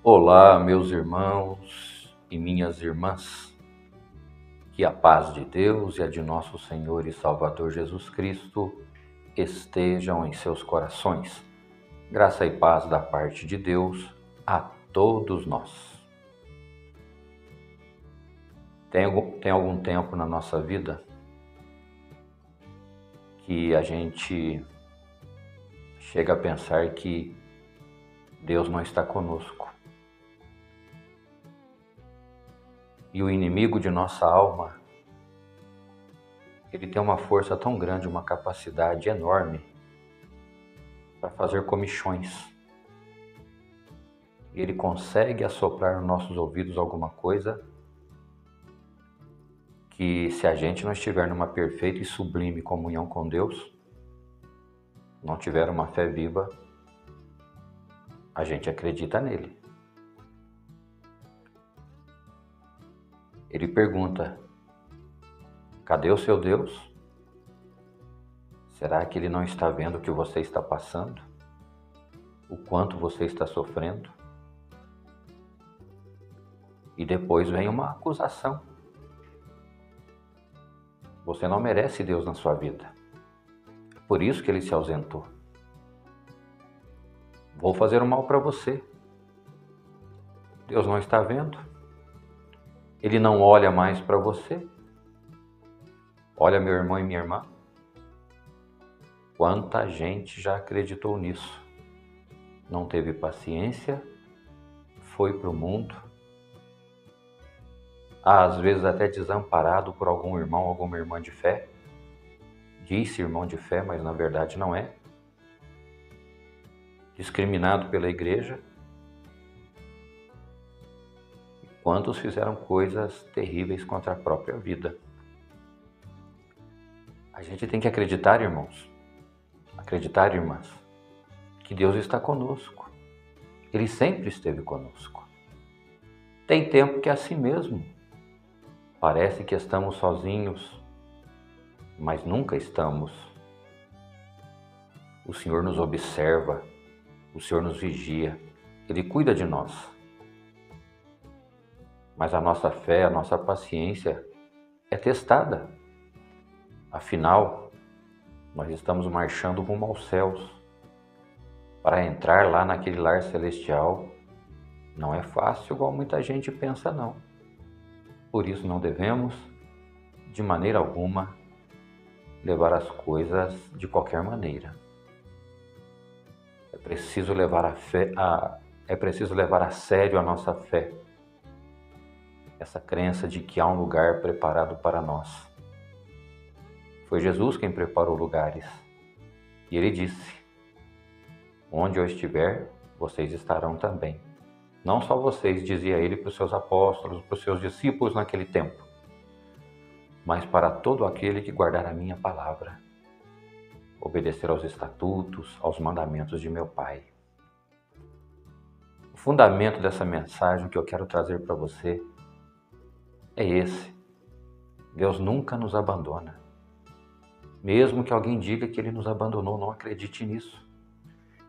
Olá, meus irmãos e minhas irmãs, que a paz de Deus e a de nosso Senhor e Salvador Jesus Cristo estejam em seus corações. Graça e paz da parte de Deus a todos nós. Tem algum tempo na nossa vida que a gente chega a pensar que Deus não está conosco. E o inimigo de nossa alma, ele tem uma força tão grande, uma capacidade enorme para fazer comichões. E ele consegue assoprar nos nossos ouvidos alguma coisa que, se a gente não estiver numa perfeita e sublime comunhão com Deus, não tiver uma fé viva, a gente acredita nele. Ele pergunta: cadê o seu Deus? Será que ele não está vendo o que você está passando? O quanto você está sofrendo? E depois vem uma acusação. Você não merece Deus na sua vida. É por isso que ele se ausentou. Vou fazer o mal para você. Deus não está vendo? Ele não olha mais para você? Olha, meu irmão e minha irmã, quanta gente já acreditou nisso. Não teve paciência, foi para o mundo, às vezes até desamparado por algum irmão, alguma irmã de fé. Diz-se irmão de fé, mas na verdade não é. Discriminado pela igreja. Quantos fizeram coisas terríveis contra a própria vida. A gente tem que acreditar, irmãos, acreditar, irmãs, que Deus está conosco. Ele sempre esteve conosco. Tem tempo que é assim mesmo. Parece que estamos sozinhos, mas nunca estamos. O Senhor nos observa, o Senhor nos vigia, Ele cuida de nós. Mas a nossa fé, a nossa paciência é testada. Afinal, nós estamos marchando rumo aos céus. Para entrar lá naquele lar celestial, não é fácil igual muita gente pensa, não. Por isso não devemos, de maneira alguma, levar as coisas de qualquer maneira. É preciso levar a sério a nossa fé. Essa crença de que há um lugar preparado para nós. Foi Jesus quem preparou lugares. E ele disse: onde eu estiver, vocês estarão também. Não só vocês, dizia ele para os seus apóstolos, para os seus discípulos naquele tempo, mas para todo aquele que guardar a minha palavra, obedecer aos estatutos, aos mandamentos de meu Pai. O fundamento dessa mensagem que eu quero trazer para você é esse: Deus nunca nos abandona. Mesmo que alguém diga que Ele nos abandonou, não acredite nisso.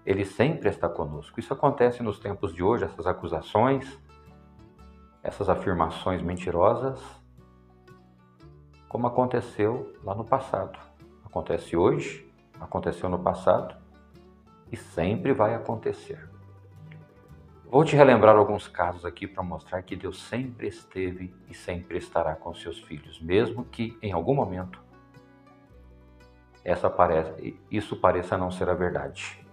Ele sempre está conosco. Isso acontece nos tempos de hoje, essas acusações, essas afirmações mentirosas, como aconteceu lá no passado. Acontece hoje, aconteceu no passado e sempre vai acontecer. Vou te relembrar alguns casos aqui para mostrar que Deus sempre esteve e sempre estará com seus filhos, mesmo que em algum momento isso pareça não ser a verdade.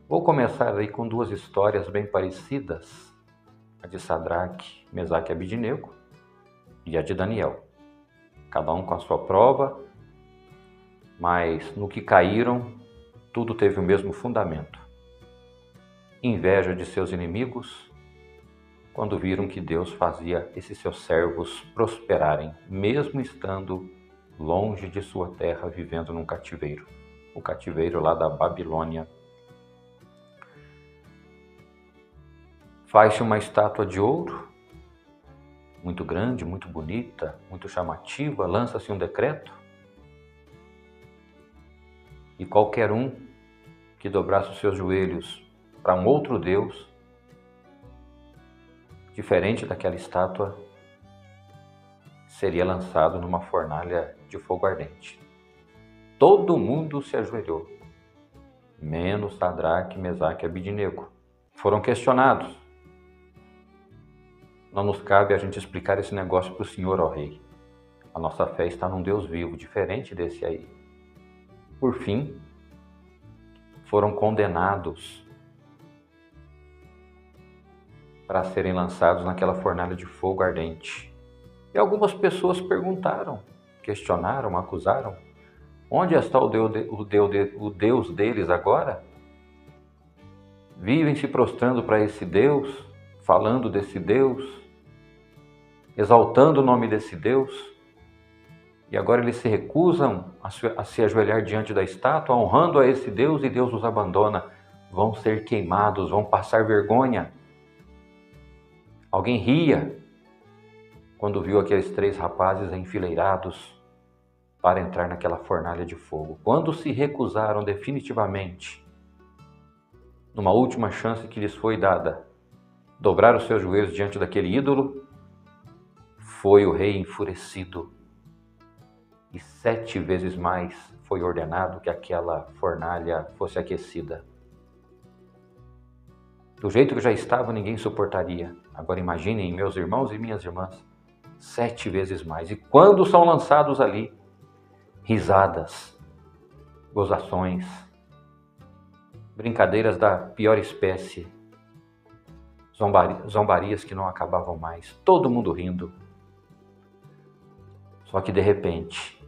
Vou começar aí com duas histórias bem parecidas, a de Sadraque, Mesaque e Abednego e a de Daniel. Cada um com a sua prova, mas no que caíram, tudo teve o mesmo fundamento. Inveja de seus inimigos, quando viram que Deus fazia esses seus servos prosperarem, mesmo estando longe de sua terra, vivendo num cativeiro. O cativeiro lá da Babilônia. Faz-se uma estátua de ouro, muito grande, muito bonita, muito chamativa, lança-se um decreto, e qualquer um que dobrasse os seus joelhos para um outro Deus, diferente daquela estátua, seria lançado numa fornalha de fogo ardente. Todo mundo se ajoelhou, menos Sadraque, Mesaque e Abidnego. Foram questionados. Não nos cabe a gente explicar esse negócio para o Senhor, ó Rei. A nossa fé está num Deus vivo, diferente desse aí. Por fim, foram condenados para serem lançados naquela fornalha de fogo ardente. E algumas pessoas perguntaram, questionaram, acusaram: onde está o Deus deles agora? Vivem se prostrando para esse Deus, falando desse Deus, exaltando o nome desse Deus, e agora eles se recusam a se ajoelhar diante da estátua, honrando a esse Deus, e Deus os abandona. Vão ser queimados, vão passar vergonha. Alguém ria quando viu aqueles 3 rapazes enfileirados para entrar naquela fornalha de fogo. Quando se recusaram definitivamente, numa última chance que lhes foi dada, dobrar os seus joelhos diante daquele ídolo, foi o rei enfurecido. E 7 vezes mais foi ordenado que aquela fornalha fosse aquecida. Do jeito que já estava, ninguém suportaria. Agora imaginem, meus irmãos e minhas irmãs, 7 vezes mais. E quando são lançados ali, risadas, gozações, brincadeiras da pior espécie, zombarias que não acabavam mais, todo mundo rindo. Só que de repente,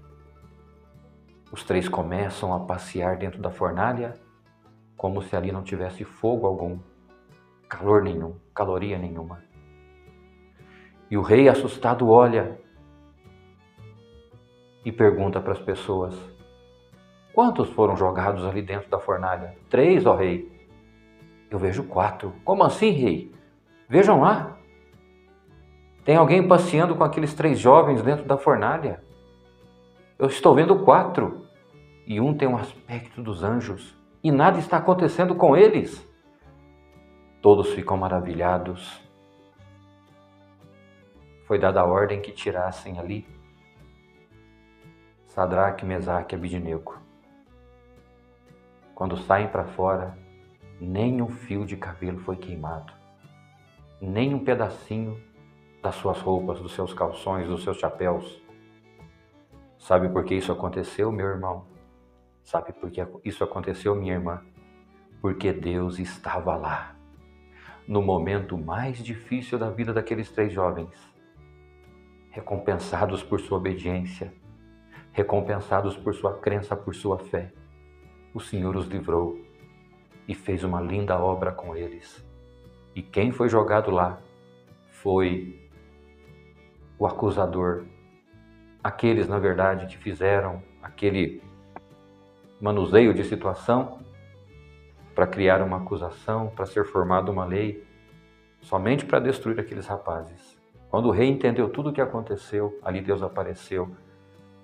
os 3 começam a passear dentro da fornalha como se ali não tivesse fogo algum, calor nenhum, caloria nenhuma. E o rei, assustado, olha e pergunta para as pessoas: quantos foram jogados ali dentro da fornalha? 3, ó rei. Eu vejo 4. Como assim, rei? Vejam lá. Tem alguém passeando com aqueles 3 jovens dentro da fornalha. Eu estou vendo 4. E um tem um aspecto dos anjos. E nada está acontecendo com eles. Todos ficam maravilhados. Foi dada a ordem que tirassem ali Sadraque, Mesaque e Abidnego. Quando saem para fora, nem um fio de cabelo foi queimado, nem um pedacinho das suas roupas, dos seus calções, dos seus chapéus. Sabe por que isso aconteceu, meu irmão? Sabe por que isso aconteceu, minha irmã? Porque Deus estava lá, no momento mais difícil da vida daqueles 3 jovens, recompensados por sua obediência, recompensados por sua crença, por sua fé. O Senhor os livrou e fez uma linda obra com eles. E quem foi jogado lá foi o acusador. Aqueles, na verdade, que fizeram aquele manuseio de situação para criar uma acusação, para ser formada uma lei, somente para destruir aqueles rapazes. Quando o rei entendeu tudo o que aconteceu, ali Deus apareceu.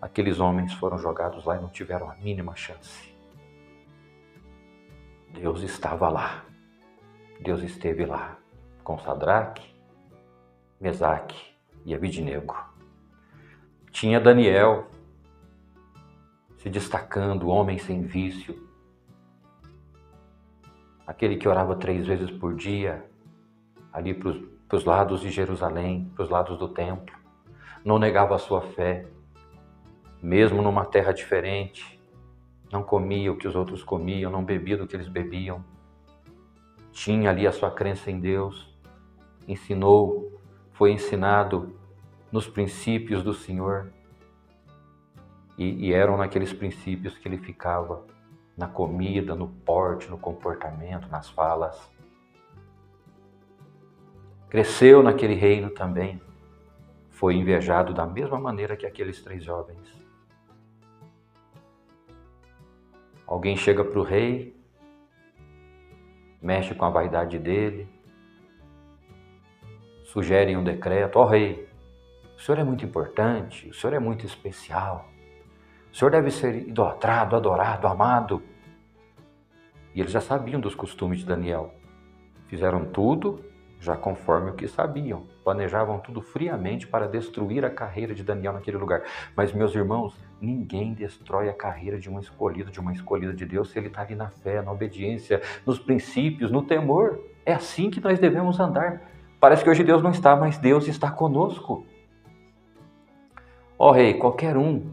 Aqueles homens foram jogados lá e não tiveram a mínima chance. Deus estava lá. Deus esteve lá com Sadraque, Mesaque e Abidnego. Tinha Daniel se destacando, homem sem vício, aquele que orava 3 vezes por dia, ali para os lados de Jerusalém, para os lados do templo, não negava a sua fé, mesmo numa terra diferente, não comia o que os outros comiam, não bebia do que eles bebiam, tinha ali a sua crença em Deus, ensinou, foi ensinado nos princípios do Senhor, e eram naqueles princípios que ele ficava, na comida, no porte, no comportamento, nas falas. Cresceu naquele reino também, foi invejado da mesma maneira que aqueles 3 jovens. Alguém chega para o rei, mexe com a vaidade dele, sugere um decreto: ó rei, o senhor é muito importante, o senhor é muito especial, o senhor deve ser idolatrado, adorado, amado. E eles já sabiam dos costumes de Daniel. Fizeram tudo já conforme o que sabiam. Planejavam tudo friamente para destruir a carreira de Daniel naquele lugar. Mas, meus irmãos, ninguém destrói a carreira de um escolhido, de uma escolhida de Deus, se ele está ali na fé, na obediência, nos princípios, no temor. É assim que nós devemos andar. Parece que hoje Deus não está, mas Deus está conosco. Ó rei, qualquer um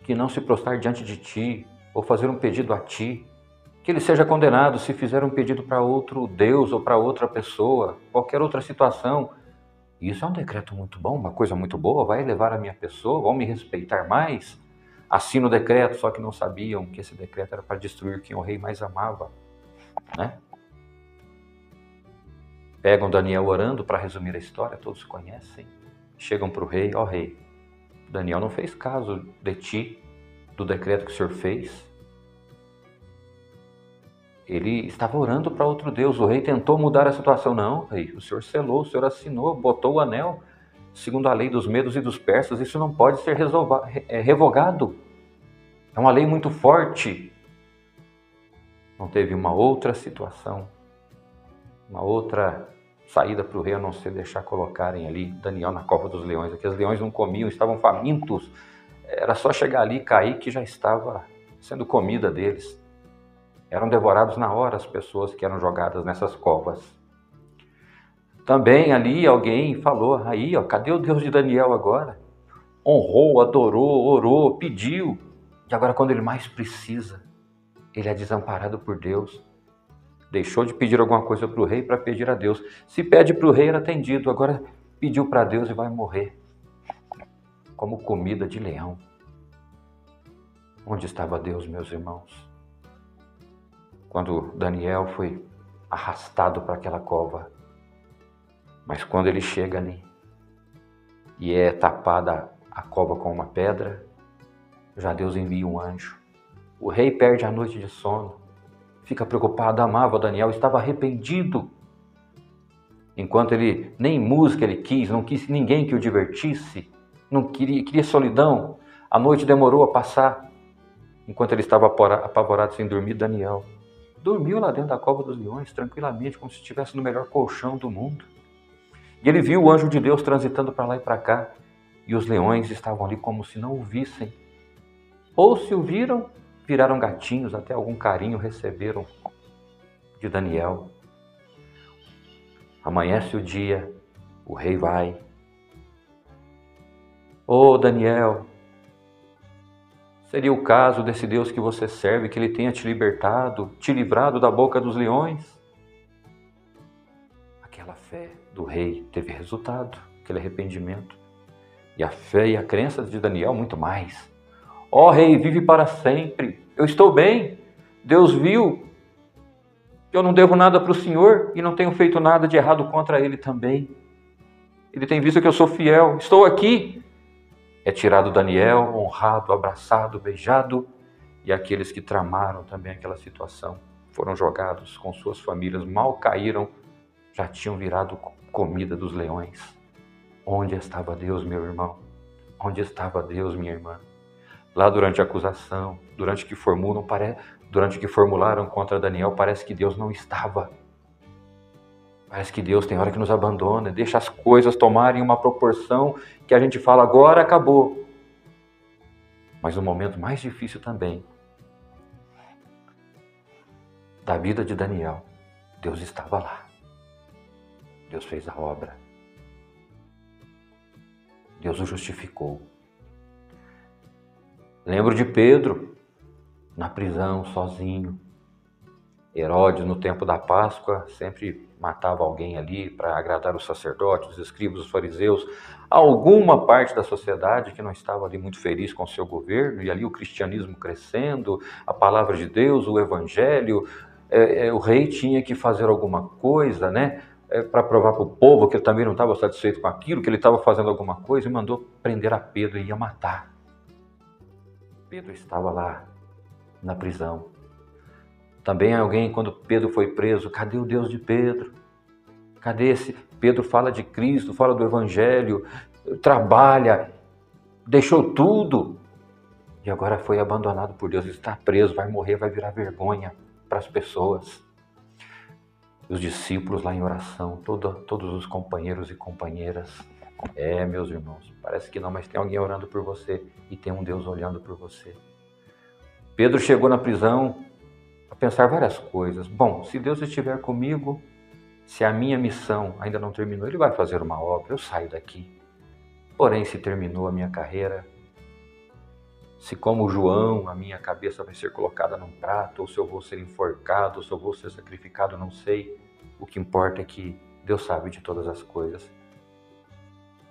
que não se prostrar diante de ti, ou fazer um pedido a ti, que ele seja condenado se fizer um pedido para outro Deus ou para outra pessoa, qualquer outra situação. Isso é um decreto muito bom, uma coisa muito boa, vai elevar a minha pessoa, vão me respeitar mais. Assina o decreto, só que não sabiam que esse decreto era para destruir quem o rei mais amava, né? Pegam Daniel orando, para resumir a história, todos conhecem. Chegam para o rei, ó rei, Daniel não fez caso de ti, do decreto que o senhor fez. Ele estava orando para outro Deus. O rei tentou mudar a situação. Não, rei, o senhor selou, o senhor assinou, botou o anel. Segundo a lei dos medos e dos persas, isso não pode ser revogado. É uma lei muito forte. Não teve uma outra situação, uma outra saída para o rei, a não ser deixar colocarem ali Daniel na cova dos leões. Aqui os leões não comiam, estavam famintos. Era só chegar ali e cair que já estava sendo comida deles. Eram devorados na hora as pessoas que eram jogadas nessas covas. Também ali alguém falou, aí, ó, cadê o Deus de Daniel agora? Honrou, adorou, orou, pediu. E agora quando ele mais precisa, ele é desamparado por Deus. Deixou de pedir alguma coisa para o rei para pedir a Deus. Se pede para o rei era atendido, agora pediu para Deus e vai morrer. Como comida de leão. Onde estava Deus, meus irmãos? Quando Daniel foi arrastado para aquela cova. Mas quando ele chega ali e é tapada a cova com uma pedra, já Deus envia um anjo. O rei perde a noite de sono, fica preocupado, amava Daniel, estava arrependido. Enquanto ele, nem música ele quis, não quis ninguém que o divertisse, não queria solidão. A noite demorou a passar. Enquanto ele estava apavorado sem dormir, Daniel dormiu lá dentro da cova dos leões, tranquilamente, como se estivesse no melhor colchão do mundo. E ele viu o anjo de Deus transitando para lá e para cá, e os leões estavam ali como se não o vissem. Ou se o viram, viraram gatinhos, até algum carinho receberam de Daniel. Amanhece o dia, o rei vai. Ô Daniel, seria o caso desse Deus que você serve, que ele tenha te libertado, te livrado da boca dos leões? Aquela fé do rei teve resultado, aquele arrependimento. E a fé e a crença de Daniel, muito mais. Ó rei, vive para sempre, eu estou bem. Deus viu que eu não devo nada para o Senhor e não tenho feito nada de errado contra ele também. Ele tem visto que eu sou fiel, estou aqui. É tirado Daniel, honrado, abraçado, beijado, e aqueles que tramaram também aquela situação foram jogados com suas famílias, mal caíram, já tinham virado comida dos leões. Onde estava Deus, meu irmão? Onde estava Deus, minha irmã? Lá durante a acusação, durante que formularam contra Daniel, parece que Deus não estava. Parece que Deus tem hora que nos abandona, deixa as coisas tomarem uma proporção que a gente fala, agora acabou. Mas no momento mais difícil também, da vida de Daniel, Deus estava lá. Deus fez a obra. Deus o justificou. Lembro de Pedro, na prisão, sozinho. Herodes, no tempo da Páscoa, sempre matava alguém ali para agradar os sacerdotes, os escribas, os fariseus, alguma parte da sociedade que não estava ali muito feliz com o seu governo, e ali o cristianismo crescendo, a palavra de Deus, o evangelho, o rei tinha que fazer alguma coisa, né, para provar para o povo que ele também não estava satisfeito com aquilo, que ele estava fazendo alguma coisa, e mandou prender a Pedro e ia matar. Pedro estava lá, na prisão. Também alguém, quando Pedro foi preso, cadê o Deus de Pedro? Cadê esse? Pedro fala de Cristo, fala do Evangelho, trabalha, deixou tudo. E agora foi abandonado por Deus, está preso, vai morrer, vai virar vergonha para as pessoas. Os discípulos lá em oração, todos os companheiros e companheiras. Meus irmãos, parece que não, mas tem alguém orando por você e tem um Deus olhando por você. Pedro chegou na prisão a pensar várias coisas. Bom, se Deus estiver comigo, se a minha missão ainda não terminou, Ele vai fazer uma obra, eu saio daqui. Porém, se terminou a minha carreira, se como João a minha cabeça vai ser colocada num prato, ou se eu vou ser enforcado, ou se eu vou ser sacrificado, não sei. O que importa é que Deus sabe de todas as coisas.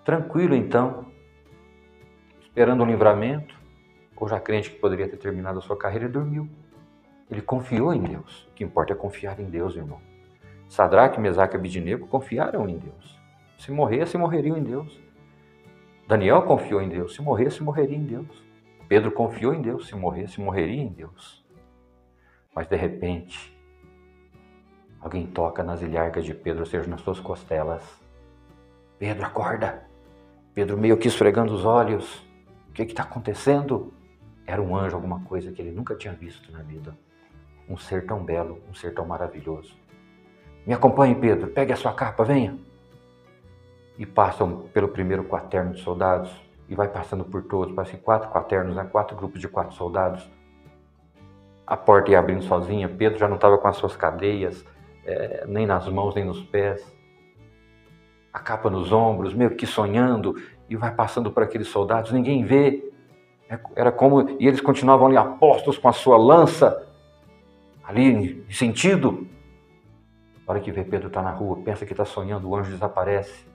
Tranquilo então, esperando um livramento, ou já crente que poderia ter terminado a sua carreira, ele dormiu. Ele confiou em Deus. O que importa é confiar em Deus, irmão. Sadraque, Mesaque e Abidnego confiaram em Deus. Se morresse, morreriam em Deus. Daniel confiou em Deus. Se morresse, morreria em Deus. Pedro confiou em Deus. Se morresse, morreria em Deus. Mas de repente, alguém toca nas ilhargas de Pedro, ou seja, nas suas costelas. Pedro, acorda! Pedro meio que esfregando os olhos. O que está acontecendo? Era um anjo, alguma coisa que ele nunca tinha visto na vida. Um ser tão belo, um ser tão maravilhoso. Me acompanhe, Pedro, pegue a sua capa, venha. E passam pelo primeiro quaterno de soldados e vai passando por todos, parece 4 quaternos, 4 grupos de 4 soldados. A porta ia abrindo sozinha, Pedro já não estava com as suas cadeias, nem nas mãos, nem nos pés. A capa nos ombros, meio que sonhando, e vai passando por aqueles soldados, ninguém vê. Era como, e eles continuavam ali apostos com a sua lança, ali em sentido. A hora que vê Pedro está na rua, pensa que está sonhando, o anjo desaparece.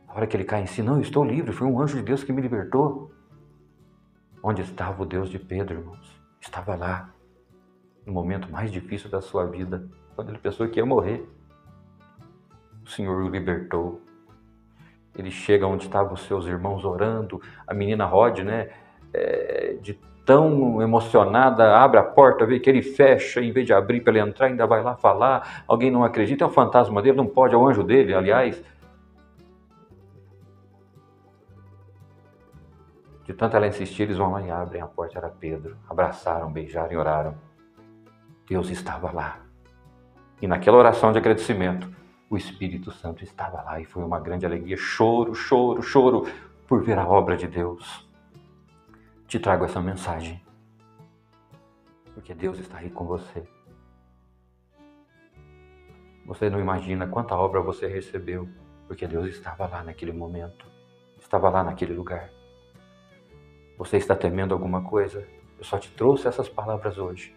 A hora que ele cai em si, não, eu estou livre, foi um anjo de Deus que me libertou. Onde estava o Deus de Pedro, irmãos? Estava lá, no momento mais difícil da sua vida, quando ele pensou que ia morrer. O Senhor o libertou. Ele chega onde estavam os seus irmãos orando, a menina Rod, de tão emocionada, abre a porta, vê que ele fecha, em vez de abrir para ele entrar, ainda vai lá falar, alguém não acredita, é o fantasma dele, não pode, é o anjo dele, aliás. De tanto ela insistir, eles vão lá e abrem a porta, era Pedro, abraçaram, beijaram e oraram. Deus estava lá. E naquela oração de agradecimento, o Espírito Santo estava lá e foi uma grande alegria, choro, choro, choro, por ver a obra de Deus. Te trago essa mensagem, porque Deus está aí com você. Você não imagina quanta obra você recebeu, porque Deus estava lá naquele momento, estava lá naquele lugar. Você está temendo alguma coisa? Eu só te trouxe essas palavras hoje,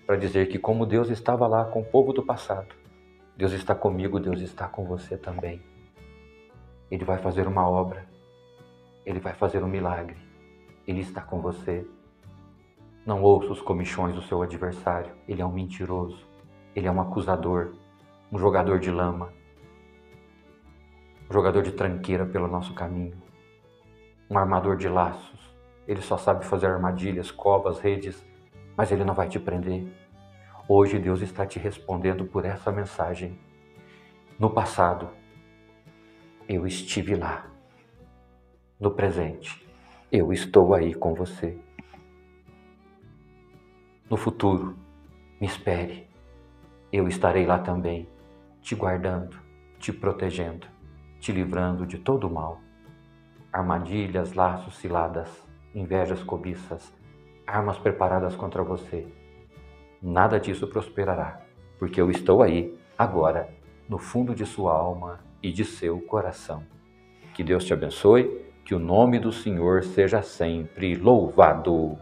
para dizer que como Deus estava lá com o povo do passado, Deus está comigo, Deus está com você também. Ele vai fazer uma obra, Ele vai fazer um milagre. Ele está com você. Não ouça os comichões do seu adversário. Ele é um mentiroso. Ele é um acusador. Um jogador de lama. Um jogador de tranqueira pelo nosso caminho. Um armador de laços. Ele só sabe fazer armadilhas, covas, redes, mas ele não vai te prender. Hoje Deus está te respondendo por essa mensagem. No passado, eu estive lá. No presente, eu estou aí com você. No futuro, me espere. Eu estarei lá também, te guardando, te protegendo, te livrando de todo o mal. Armadilhas, laços, ciladas, invejas, cobiças, armas preparadas contra você. Nada disso prosperará, porque eu estou aí, agora, no fundo de sua alma e de seu coração. Que Deus te abençoe. Que o nome do Senhor seja sempre louvado.